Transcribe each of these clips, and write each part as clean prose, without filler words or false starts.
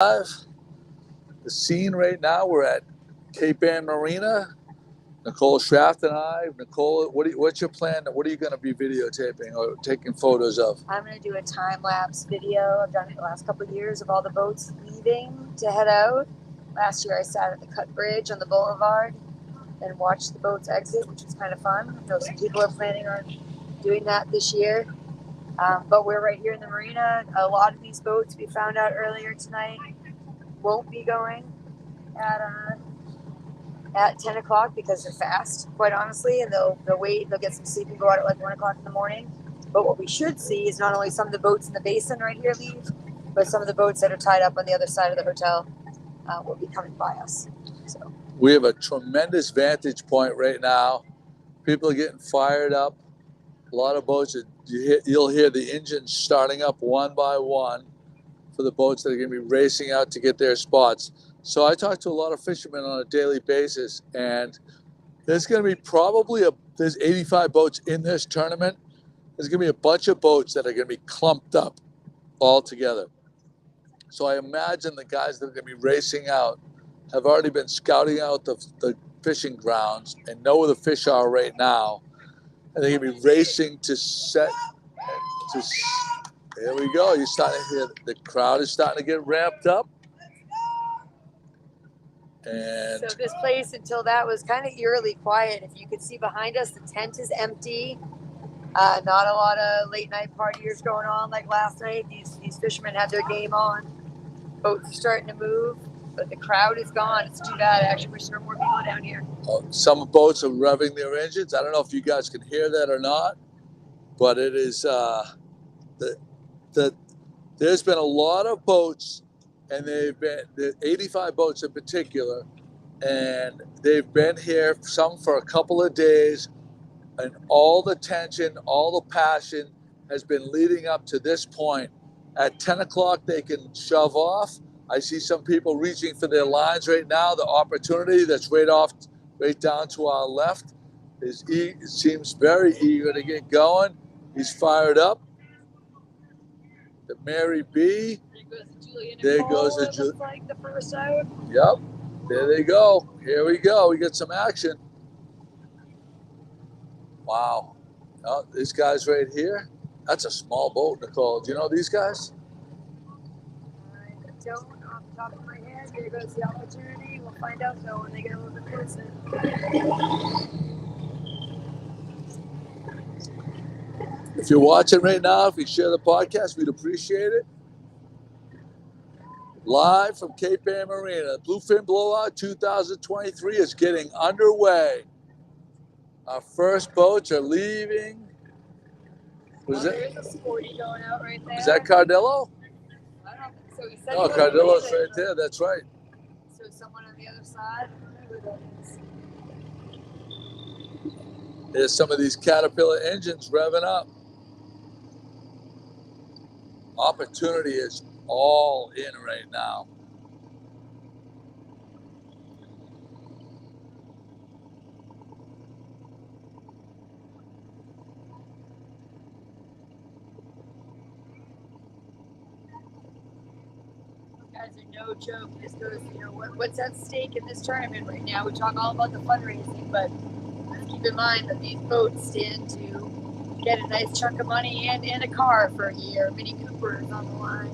The scene right now, we're at Cape Ann Marina. Nicole Schraft and I. Nicole, what's your plan? What are you going to be videotaping or taking photos of? I'm going to do a time-lapse video. I've done it the last couple of years of all the boats leaving to head out. Last year I sat at the Cut Bridge on the boulevard and watched the boats exit, which was kind of fun. I know some people are planning on doing that this year. But we're right here in the marina. A lot of these boats, we found out earlier tonight, won't be going at 10 o'clock because they're fast, quite honestly, and they'll wait, they'll get some sleep and go out at like 1 o'clock in the morning. But what we should see is not only some of the boats in the basin right here leave, but some of the boats that are tied up on the other side of the hotel will be coming by us. So we have a tremendous vantage point right now. People are getting fired up. A lot of boats, you'll hear the engines starting up one by one for the boats that are going to be racing out to get their spots. So I talk to a lot of fishermen on a daily basis, and there's going to be there's 85 boats in this tournament. There's going to be a bunch of boats that are going to be clumped up all together. So I imagine the guys that are going to be racing out have already been scouting out the fishing grounds and know where the fish are right now. And they're going to be racing to set. There we go. You're starting to hear the crowd is starting to get ramped up. And so this place, until that, was kind of eerily quiet. If you could see behind us, the tent is empty. Not a lot of late night partiers going on like last night. These fishermen had their game on. Boats are starting to move, but the crowd is gone. It's too bad. I actually wish there were more people down here. Some boats are revving their engines. I don't know if you guys can hear that or not, but it is there's been a lot of boats, and they've been 85 boats in particular, and they've been here, some for a couple of days, and all the tension, all the passion has been leading up to this point. At 10 o'clock, they can shove off. I see some people reaching for their lines right now. The opportunity that's right down to our left seems very eager to get going. He's fired up. The Mary B. There goes the Julian. Like the first out. Yep. There they go. Here we go. We get some action. Wow. Oh, these guys right here. That's a small boat, Nicole. Do you know these guys? I don't off the top of my head. Here goes the opportunity. We'll find out though when they get a little bit closer. If you're watching right now, if you share the podcast, we'd appreciate it. Live from Cape Ann Marina, Bluefin Blowout 2023 is getting underway. Our first boats are leaving. There's a sporty going out right there. Is that Cardillo? I don't think so. He said No, Cardillo's right there. That's right. So someone on the other side. There's some of these Caterpillar engines revving up. Opportunity is all in right now. Guys are no joke. This goes, what's at stake in this tournament right now? We talk all about the fundraising, but let's keep in mind that these boats stand to get a nice chunk of money and a car for a year. Mini Cooper is on the line.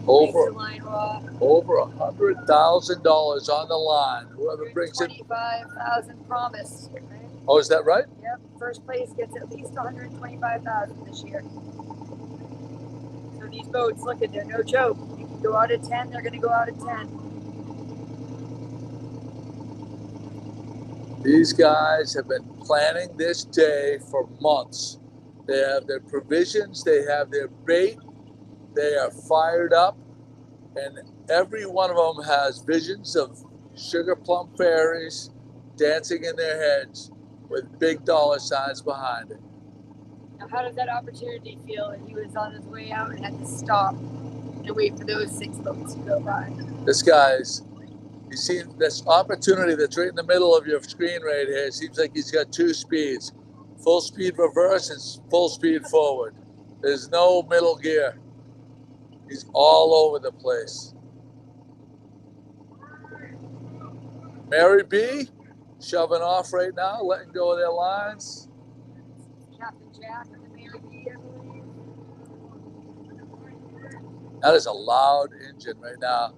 Over $100,000 on the line. Whoever brings it. 25,000 promised. Right? Oh, is that right? Yep. First place gets at least 125,000 this year. So these boats, look at, they're no joke. You can go out at 10, they're going to go out at 10. These guys have been planning this day for months. They have their provisions, they have their bait, they are fired up, and every one of them has visions of sugar plum fairies dancing in their heads with big dollar signs behind it. Now, how does that opportunity feel when he was on his way out and had to stop and wait for those 6 boats to go by? This guy's, you see this opportunity that's right in the middle of your screen right here. It seems like he's got 2 speeds. Full speed reverse and full speed forward. There's no middle gear. He's all over the place. Mary B shoving off right now, letting go of their lines. Captain Jack and the Mary B, I believe. That is a loud engine right now.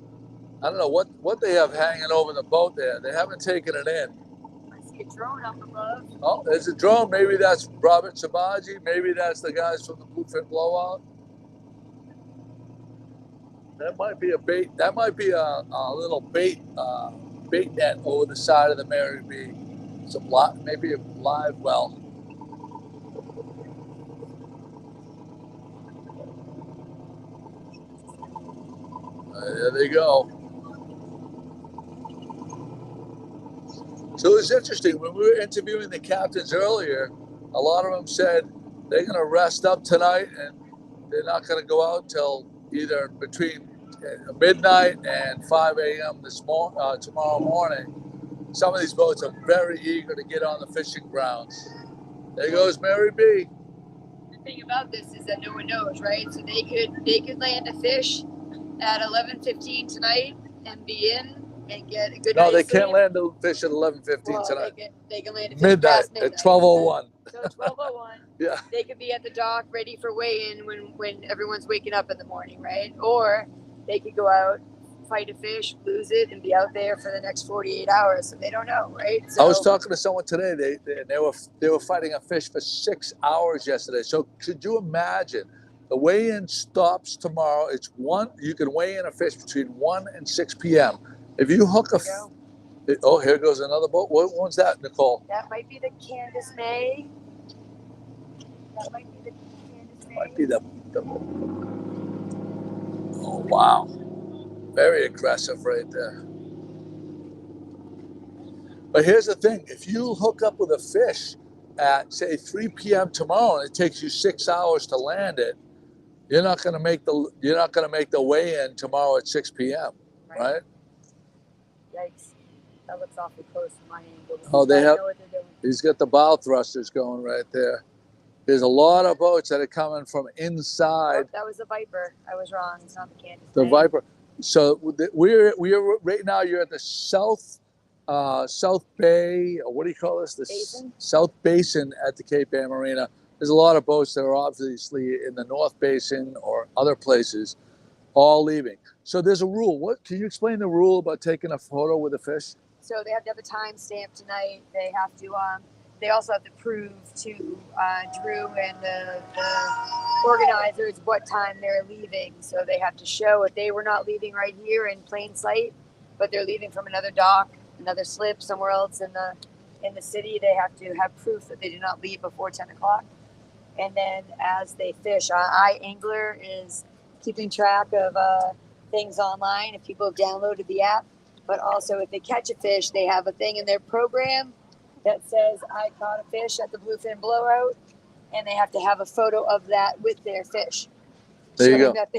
I don't know what they have hanging over the boat there. They haven't taken it in. I see a drone up above. Oh, there's a drone. Maybe that's Robert Sabaji. Maybe that's the guys from the Bluefin Blowout. That might be a bait. That might be a little bait net over the side of the Mary B. Maybe a live well. There they go. So it's interesting. When we were interviewing the captains earlier, a lot of them said they're going to rest up tonight and they're not going to go out till either between midnight and 5 a.m. Tomorrow morning. Some of these boats are very eager to get on the fishing grounds. There goes Mary B. The thing about this is that no one knows, right? So they could land a fish at 11:15 tonight and be in and get a good. No, night's they can't sleep. land the fish at 11:15 tonight. They can land a fish Midnight past midnight at 12:01. So 12:01. Yeah. They could be at the dock ready for weigh-in when everyone's waking up in the morning, right? Or they could go out, fight a fish, lose it, and be out there for the next 48 hours. So they don't know, right? So, I was talking to someone today. They were fighting a fish for 6 hours yesterday. So could you imagine? The weigh-in stops tomorrow. It's one. You can weigh in a fish between 1 and 6 p.m. If you hook oh, here goes another boat. What one's that, Nicole? That might be the Candace May. That might be the Candace May. Might be the. Oh wow, very aggressive right there. But here's the thing: if you hook up with a fish at say 3 p.m. tomorrow and it takes you 6 hours to land it, you're not going to make the weigh-in tomorrow at 6 p.m. Right? Yikes! That looks awfully close from my angle. Oh, they have. Know what they're doing. He's got the bow thrusters going right there. There's a lot of boats that are coming from inside. Oh, that was the Viper. I was wrong. It's not the Candace. The May. Viper. So we're right now. You're at the South Bay. Or what do you call this? The Basin? South Basin at the Cape Air Marina. There's a lot of boats that are obviously in the North Basin or other places, all leaving. So there's a rule. What can you explain the rule about taking a photo with a fish? So they have to have a timestamp tonight. They have to. They also have to prove to Drew and the organizers what time they're leaving. So they have to show if they were not leaving right here in plain sight, but they're leaving from another dock, another slip somewhere else in the city. They have to have proof that they did not leave before 10 o'clock. And then as they fish, iAngler is keeping track of things online if people have downloaded the app. But also if they catch a fish, they have a thing in their program that says, I caught a fish at the Bluefin Blowout. And they have to have a photo of that with their fish. There you go. That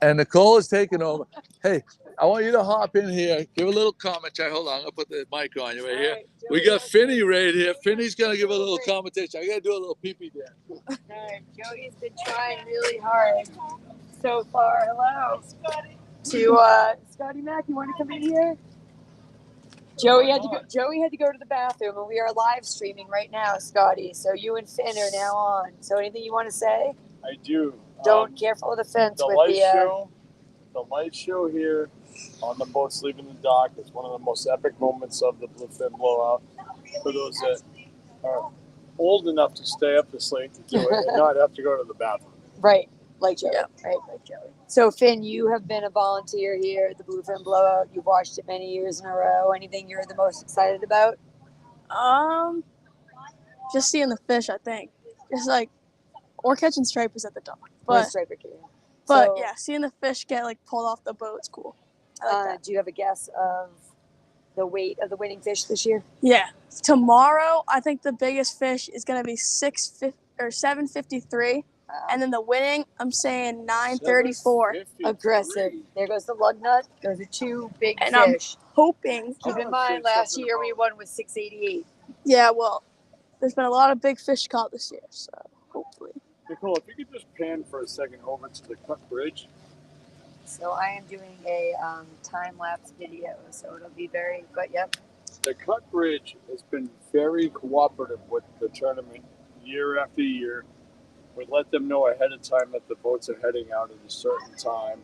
And Nicole is taking over. Hey, I want you to hop in here. Give a little comment. Hold on. I'm going to put the mic on you right here. Right, We got Finny right here. Finny's going to give a little commentation. I got to do a little pee-pee dance. All right, Joey's been trying really hard so far. Hello. Scotty. Scotty Mac, you want to come in here? Joey had to go to the bathroom, and we are live streaming right now, Scotty. So you and Finn are now on. So anything you want to say? I do. Don't careful of the fence the with light the show. The light show here on the boats leaving the dock is one of the most epic moments of the Bluefin Blowout. For those that are old enough to stay up this late to do it and not have to go to the bathroom. Right, like Joey. Yeah. Right, like Joey. So Finn, you have been a volunteer here at the Bluefin Blowout. You've watched it many years in a row. Anything you're the most excited about? Just seeing the fish, I think. Just like, or catching stripers at the dock. But yeah, seeing the fish get like pulled off the boat is cool. I like that. Do you have a guess of the weight of the winning fish this year? Yeah. Tomorrow, I think the biggest fish is gonna be 753, and then the winning, I'm saying 934. Aggressive. There goes the lug nut. Those are two big And fish. I'm hoping. Keep in mind, last year we won with 688. Yeah, well, there's been a lot of big fish caught this year, so hopefully. Nicole, if you could just pan for a second over to the cut bridge. So I am doing a time-lapse video, so it'll be very, but yep. The Cut Bridge has been very cooperative with the tournament year after year. We let them know ahead of time that the boats are heading out at a certain time.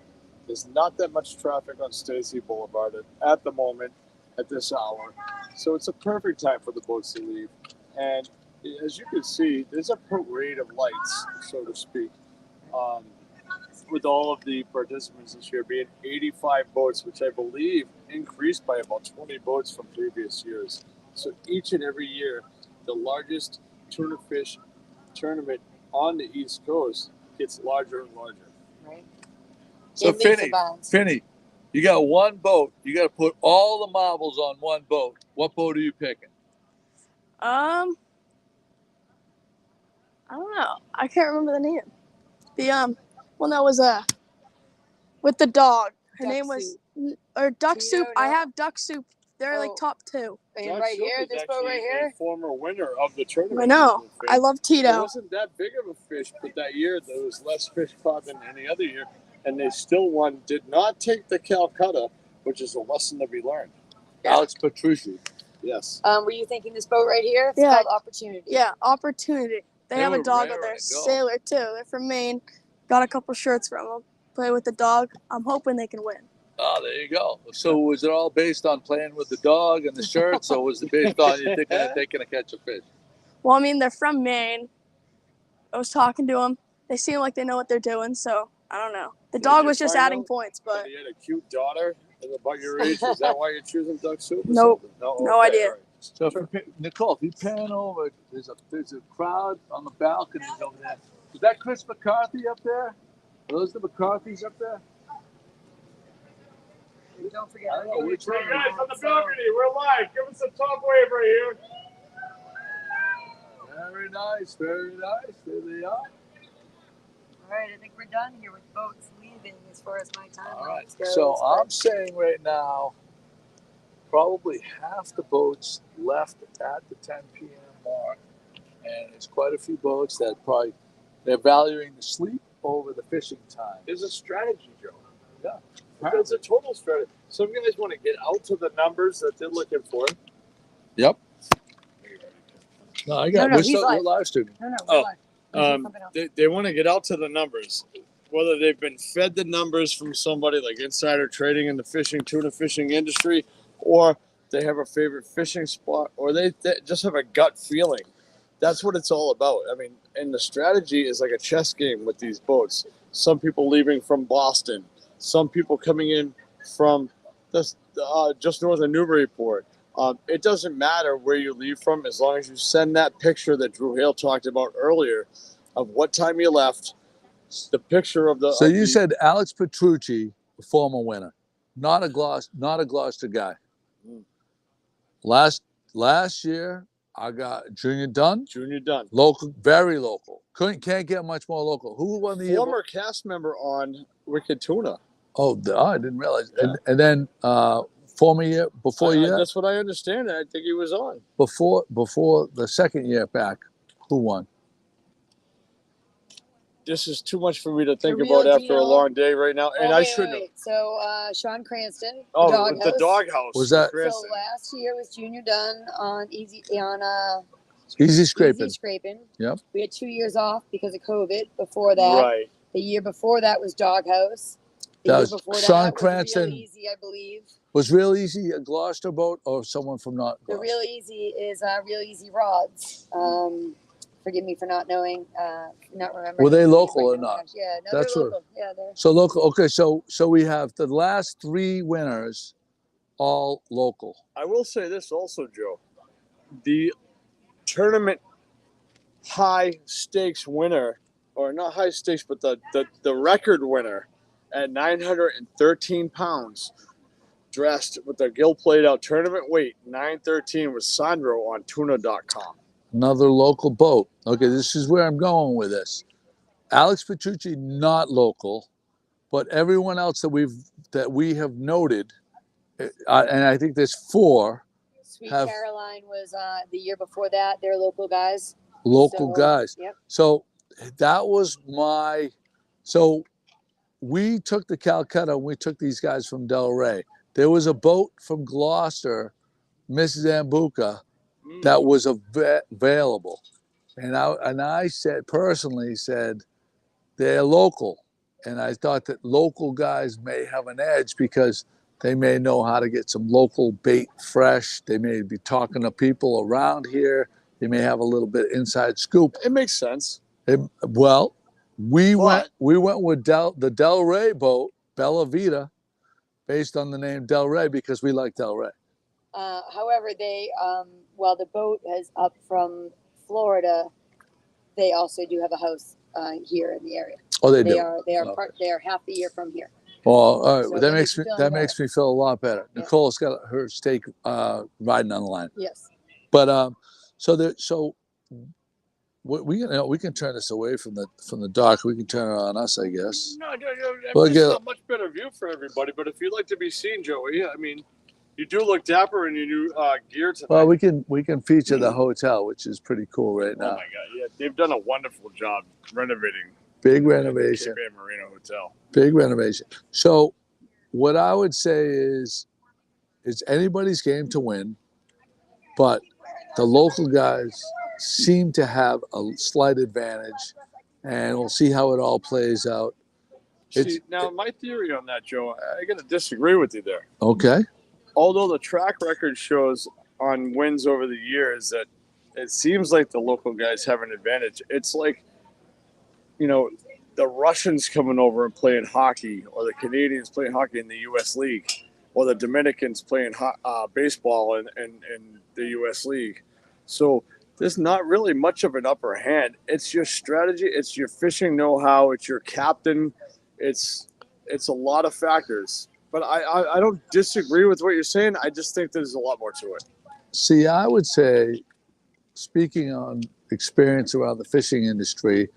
There's not that much traffic on Stacy Boulevard at the moment, at this hour. So it's a perfect time for the boats to leave. And as you can see, there's a parade of lights, so to speak, with all of the participants this year being 85 boats, which I believe increased by about 20 boats from previous years. So each and every year, the largest tuna fish tournament on the East Coast gets larger and larger. Right. So Finney, you got one boat. You got to put all the marbles on one boat. What boat are you picking? I don't know. I can't remember the name. The one that was with the dog. Her name was Duck Soup. I have Duck Soup. They're like top 2. And right here, this boat right here. Former winner of the tournament. I know. I love Tito. It wasn't that big of a fish, but that year there was less fish caught than any other year, and they still won. Did not take the Calcutta, which is a lesson to be learned. Yeah. Alex Petrucci. Yes. Were you thinking this boat right here? It's called Opportunity. Yeah, Opportunity. They have a dog out there, Sailor too. They're from Maine. Got a couple shirts from them. Play with the dog. I'm hoping they can win. Oh, there you go. So was it all based on playing with the dog and the shirts, or was it based on you thinking that they're going to catch a fish? Well, I mean, they're from Maine. I was talking to them. They seem like they know what they're doing, so I don't know. The dog was just adding points, but... You had a cute daughter about your age. Is that why you're choosing Duck Soup? Nope. No idea. Right. So, Nicole, if you pan over, there's a crowd on the balconies over there. Is that Chris McCarthy up there? Are those the McCarthys up there? Don't forget. Hey guys, on the balcony, we're live. Give us a top wave right here. Very nice, very nice. There they are. All right, I think we're done here with boats leaving as far as my time. All right. So I'm saying right now, probably half the boats left at the 10 p.m. mark, and there's quite a few boats that they're valuing the sleep over the fishing time. There's a strategy, Joe. Yeah. It's a total strategy. Some guys want to get out to the numbers that they're looking for. Yep. No, I got. We're live streaming. No, we're live. They want to get out to the numbers, whether they've been fed the numbers from somebody like insider trading in the tuna fishing industry, or they have a favorite fishing spot, or they just have a gut feeling. That's what it's all about. I mean, and the strategy is like a chess game with these boats. Some people leaving from Boston, some people coming in from just north of Newburyport. It doesn't matter where you leave from as long as you send that picture that Drew Hale talked about earlier of what time you left, the picture of the... So you said Alex Petrucci, the former winner, not a Gloucester guy. Last year, I got Junior Dunn. Local, very local. Can't get much more local. Who won the former cast member on Wicked Tuna. Oh, I didn't realize. Yeah. And then former year before year. That's what I understand. I think he was on before the second year back. Who won? This is too much for me to think about after a long day right now, and I shouldn't have. So Sean Cranston, the doghouse. Was that? So last year was Junior Dunn on Easy Scraping. Yep. We had 2 years off because of COVID. Before that, right. The year before that was Doghouse. The year before Sean Cranston. Was Real Easy, I believe. Was Real Easy a Gloucester boat or someone from not Gloucester? The Real Easy is Real Easy Rods. Forgive me for not knowing, not remembering. Were they local or not? Yeah, no, that's they're local. Yeah, they're so local. Okay, so we have the last 3 winners, all local. I will say this also, Joe. The tournament high stakes winner, or not high stakes, but the record winner at 913 pounds, dressed with the gill played out tournament weight 913 was Sandro on tuna.com. Another local boat. Okay, this is where I'm going with this. Alex Petrucci, not local, but everyone else that we have noted, and I think there's 4. Sweet Caroline was the year before that. They're local guys. Local guys. Yep. So that was my. So we took the Calcutta. We took these guys from Delray. There was a boat from Gloucester, Miss Zambuca, that was available, and I said personally said they're local, and I thought that local guys may have an edge because they may know how to get some local bait fresh. They may be talking to people around here. They may have a little bit inside scoop. It makes sense. Well, we went with the Del Rey boat, Bella Vita, based on the name Del Rey because we like Del Rey. However, they while the boat is up from Florida, they also do have a house here in the area. Oh, they They do. are they are half the year from here. Oh, all right. So Well, that that makes makes me feel a lot better. Yeah. Nicole's got her steak riding on the line. Yes. But so we can turn this away from the dock. We can turn it on us, I guess. No, Well, this is a much better view for everybody. But if you'd like to be seen, Joey, I mean, you do look dapper in your new gear tonight. Well, we can feature the hotel, which is pretty cool right now. Oh my God! Yeah, they've done a wonderful job renovating. Big renovation. Cape Ann Marina Hotel. Big renovation. So, what I would say is, it's anybody's game to win, but the local guys seem to have a slight advantage, and we'll see how it all plays out. Now, my theory on that, Joe, I got to disagree with you there. Okay. Although the track record shows on wins over the years that it seems like the local guys have an advantage. It's like, the Russians coming over and playing hockey, or the Canadians playing hockey in the U.S. League, or the Dominicans playing baseball in the U.S. League. So there's not really much of an upper hand. It's your strategy. It's your fishing know-how. It's your captain. It's a lot of factors. But I don't disagree with what you're saying. I just think there's a lot more to it. See, I would say, speaking on experience around the fishing industry,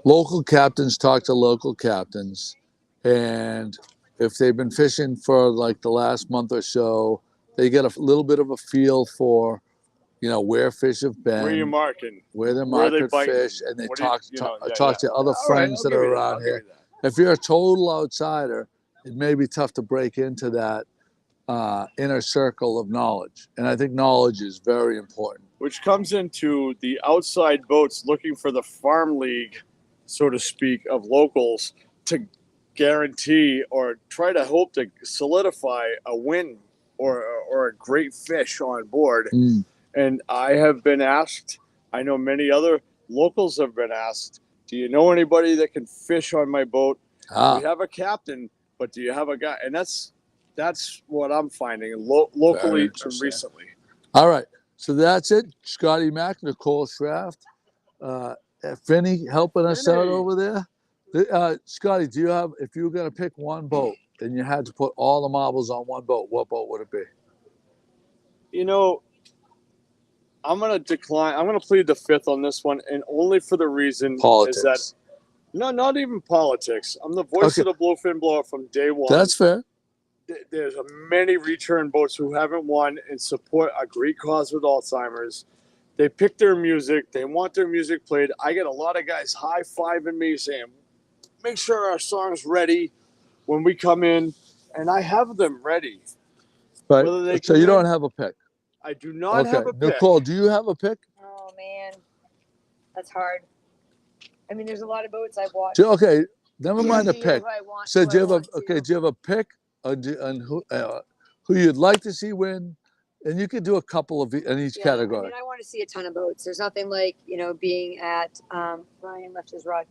local captains talk to local captains, and if they've been fishing for like the last month or so, they get a little bit of a feel for, where fish have been, Where you marking, where they're marking fish, and they talk to other friends that are around here. If you're a total outsider, it may be tough to break into that inner circle of knowledge, and I think knowledge is very important. Which comes into the outside boats looking for the farm league, so to speak, of locals to guarantee or try to hope to solidify a win or a great fish on board. And I have been asked, I know many other locals have been asked, do you know anybody that can fish on my boat? We have a captain, but do you have a guy? And that's what I'm finding locally and recently. All right. So that's it. Scotty Mack, Nicole Schraft, Finney helping us out over there. Scotty, if you were going to pick one boat and you had to put all the marbles on one boat, what boat would it be? I'm going to decline. I'm going to plead the fifth on this one, and only for the reason Politics. is that, no, not even politics. I'm the voice of the Bluefin Blowout from day one. That's fair. There's many return boats who haven't won and support a great cause with Alzheimer's. They pick their music. They want their music played. I get a lot of guys high-fiving me saying, make sure our song's ready when we come in. And I have them ready. Right. So you don't have a pick? I do not have a pick. Nicole, do you have a pick? Oh, man. That's hard. I mean, there's a lot of boats I've watched. Okay, never mind a pick. So do you have a pick on who you'd like to see win? And you could do a couple of in each category. I mean, I want to see a ton of boats. There's nothing like, being at Ryan left his rod.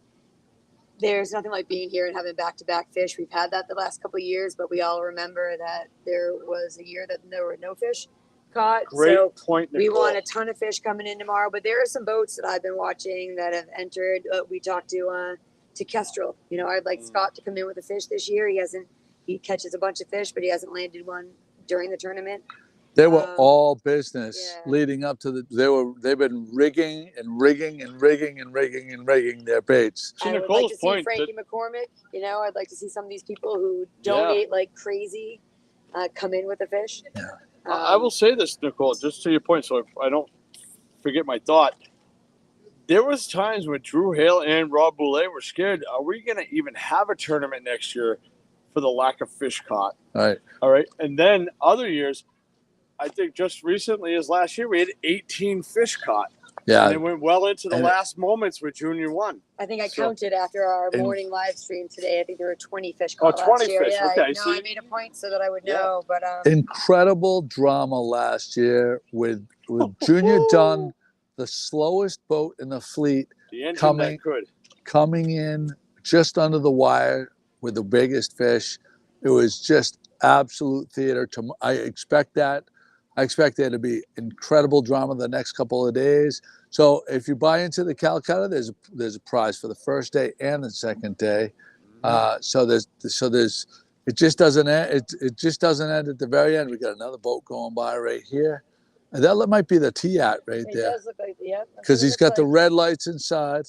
There's nothing like being here and having back-to-back fish. We've had that the last couple of years, but we all remember that there was a year that there were no fish caught. Great point, Nicole. We want a ton of fish coming in tomorrow, but there are some boats that I've been watching that have entered. We talked to Kestrel. I'd like Scott to come in with a fish this year. He catches a bunch of fish, but he hasn't landed one during the tournament. They were all business leading up to they've been rigging their baits. I would like to see Frankie McCormick. I'd like to see some of these people who donate like crazy come in with a fish. Yeah. I will say this, Nicole, just to your point, so if I don't forget my thought. there was times when Drew Hale and Rob Boulay were scared. Are we going to even have a tournament next year for the lack of fish caught? Right. All right. And then other years, I think just recently as last year, we had 18 fish caught. Yeah. And it went well into the And- last moments with Junior 1. I think I So- counted after our And- morning live stream today. I think there were 20 fish Oh, caught 20 last year. fish. Yeah, Okay, no, see? I made a point so that I would Yeah. know. But Incredible drama last year with Junior Dunn, the slowest boat in the fleet, The engine Coming- that could. coming in just under the wire with the biggest fish. It was just absolute theater. I expect there to be incredible drama the next couple of days. So if you buy into the Calcutta, there's a prize for the first day and the second day. So it just doesn't end. It just doesn't end at the very end. We got another boat going by right here, and that might be the T-at right it there does look like, yeah. because he's got the like. red lights inside.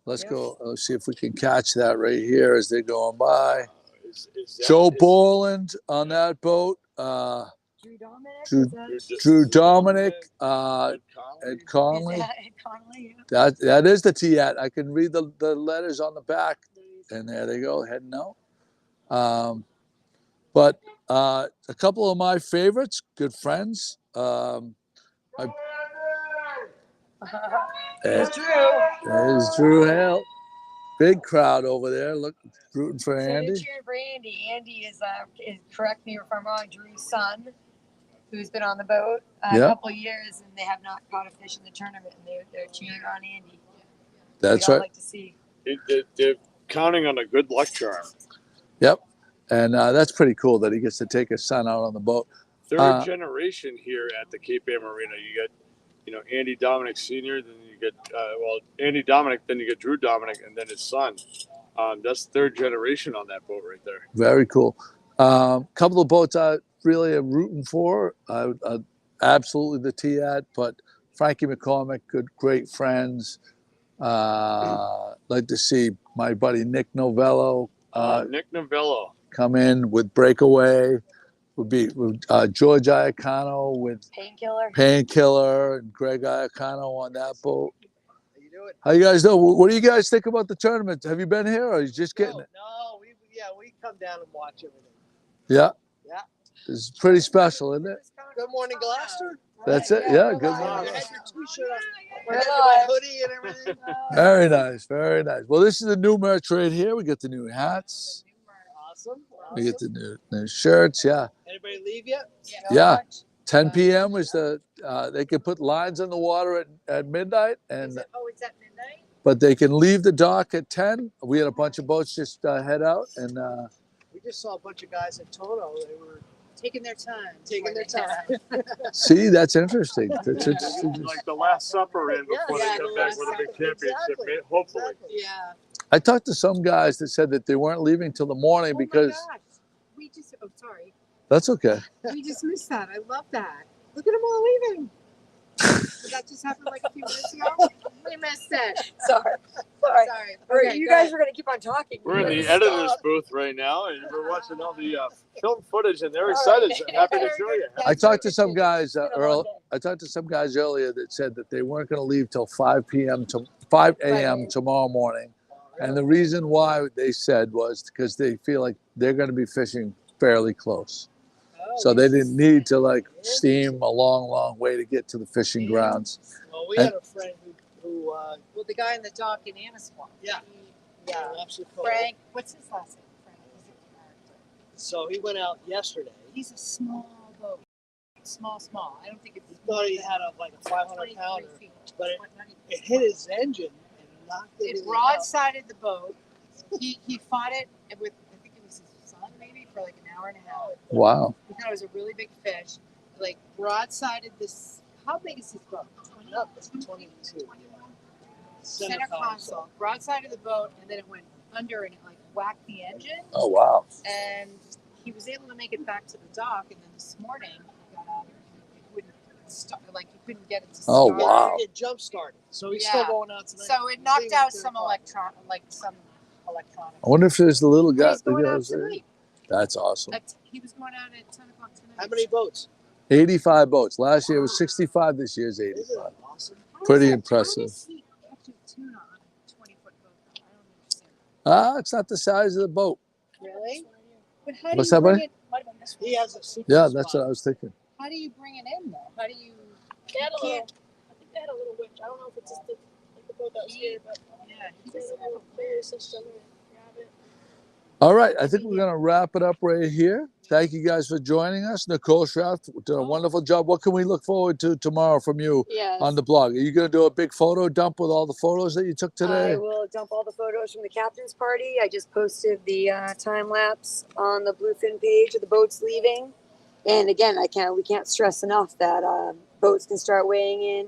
Let's Yep. go. Let's see if we can catch that right here as they're going by. Is that- Joe is- Borland on that boat. Drew Dominic? Drew- is that- is- Drew Dominic, Ed Ed is Conley. that Ed Connolly? Yeah. That is the T-at. I can read the letters on the back, and there they go, heading out. But a couple of my favorites, good friends. There's There's Drew Hale. Big crowd over there. Look, rooting for So they're Andy. cheering for Andy. Andy is correct me if I'm wrong, Drew's son, who's been on the boat a Yeah. couple of years, and they have not caught a fish in the tournament, and they're cheering on Andy. That's We'd all right. like to see. They're counting on a good luck charm. Yep. And that's pretty cool that he gets to take his son out on the boat. Third generation here at the Cape Ann Marina. You got, Andy Dominic Sr., then you get, Andy Dominic, then you get Drew Dominic, and then his son. That's third generation on that boat right there. Very cool. Couple of boats I really am rooting for. Absolutely the T-at, but Frankie McCormick, great friends. Like to see my buddy Nick Novello Nick Novello. come in with Breakaway. Would be George Iacano with Painkiller. Painkiller and Greg Iacano on that boat. How you guys doing? What do you guys think about the tournament? Have you been here, or are you just getting it? No, we come down and watch everything. Yeah. Yeah. It's pretty special, isn't it? Good morning, Gloucester. That's it. Yeah. Good I morning. had your t-shirt on. We're I had my live. hoodie and everything. Very nice. Very nice. Well, this is the new merch right here. We get the new hats. Awesome. We get the new shirts. Yeah. Anybody leave yet? Yeah. 10 p.m. is they can put lines on the water at midnight, Is and it, oh, it's at midnight? but they can leave the dock at 10. We had a bunch of boats just head out, and We just saw a bunch of guys at Tono. They were Taking their time. taking their time. see, that's interesting. That's interesting. Like the Last Supper in before Yeah, they come the back Last with a big Supper. championship, Exactly. hopefully. Exactly. Yeah. I talked to some guys that said that they weren't leaving till the morning because We just, oh, sorry. that's okay. We just missed that. I love that. Look at them all leaving. Did that just happen like a few minutes ago? We missed it. Sorry. Sorry. Or Okay, you go guys ahead. were gonna keep on talking. We're in You the guys editor's stop. booth right now, and we're watching all the film footage, and they're excited. So happy to show you. I talked to some guys It's been a long day. I talked to some guys earlier that said that they weren't going to leave till 5 p.m. to 5 a.m. tomorrow morning, and the reason why they said was because they feel like they're going to be fishing fairly close, so they didn't need to like steam a long way to get to the fishing grounds. Well, we had a friend who Well, the guy in the dock in Annisquam. Yeah. Yeah. absolutely cool. Frank, what's his last name? Frank. He's a character. So he went out yesterday. He's a small boat. Small. I don't think it's. He thought he had like a 500 23 pounder, feet. but it- 20. it hit his engine and knocked It everything out. broadsided the boat. He fought it with, I think it was his son maybe, for like an hour and a half. Wow. He thought it was a really big fish. Like broadsided this. How big is his boat? 20, Up to 22. 21? Center console. Broadsided the boat, and then it went under and it like whacked the engine. Oh wow. And he was able to make it back to the dock. And then this morning he got out and it wouldn't start. Like he couldn't get it to Oh, start. wow. It jump started. So he's Yeah. still going out tonight. So it He's knocked leaving out at 10 some o'clock. electronics. I wonder if there's the little guy. He's going the out guys there. tonight. That's awesome. He was going out at 10 o'clock tonight. How many boats? 85 boats. Last year was 65. This year's Isn't 85. that awesome? How Pretty is that- impressive. How does he catch his tuna on a 20-foot boat? I don't understand. It's not the size of the boat. Really? But how What's do you that, bring buddy? it? He has a secret Yeah, spot. that's what I was thinking. How do you bring it in though? How do you? They had a You little. can't- I think they had a little winch. I don't know if it's just the boat that was here, but Yeah, he they had doesn't a have little a carrier system to grab it. All right, I think we're going to wrap it up right here. Thank you guys for joining us. Nicole Schraft did a wonderful job. What can we look forward to tomorrow from you Yes. on the blog? Are you going to do a big photo dump with all the photos that you took today? I will dump all the photos from the captain's party. I just posted the time lapse on the Bluefin page of the boats leaving. And again, we can't stress enough that boats can start weighing in,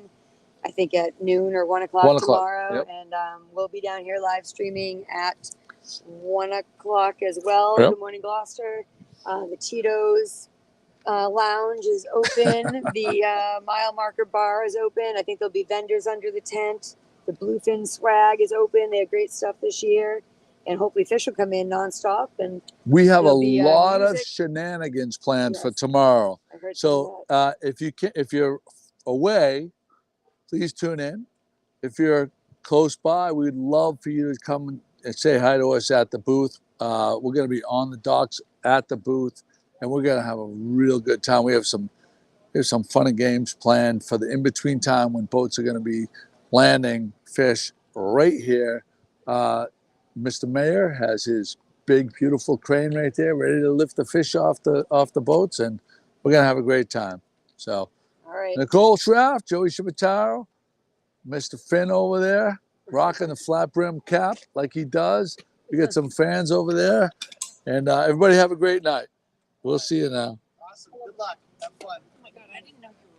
I think at noon or 1 o'clock 1 o'clock, tomorrow. yep. And we'll be down here live streaming at 1 o'clock as well. Yep. Good morning, Gloucester. The Tito's lounge is open. The mile marker bar is open. I think there'll be vendors under the tent. The Bluefin swag is open. They have great stuff this year. And hopefully fish will come in nonstop. And We have a there'll be, lot of music. shenanigans planned for Yes. tomorrow. I heard So that. if you're away, please tune in. If you're close by, we'd love for you to come and say hi to us at the booth. We're going to be on the docks at the booth, and we're going to have a real good time. We have some fun and games planned for the in-between time when boats are going to be landing fish right here. Mr. Mayor has his big, beautiful crane right there, ready to lift the fish off the boats, and we're going to have a great time. So, All right. Nicole Schraft, Joey Shibataro, Mr. Finn over there, rocking the flat brim cap like he does. We got some fans over there, and everybody have a great night. We'll see you now. Awesome. Good luck. Have fun. Oh my god, I didn't know you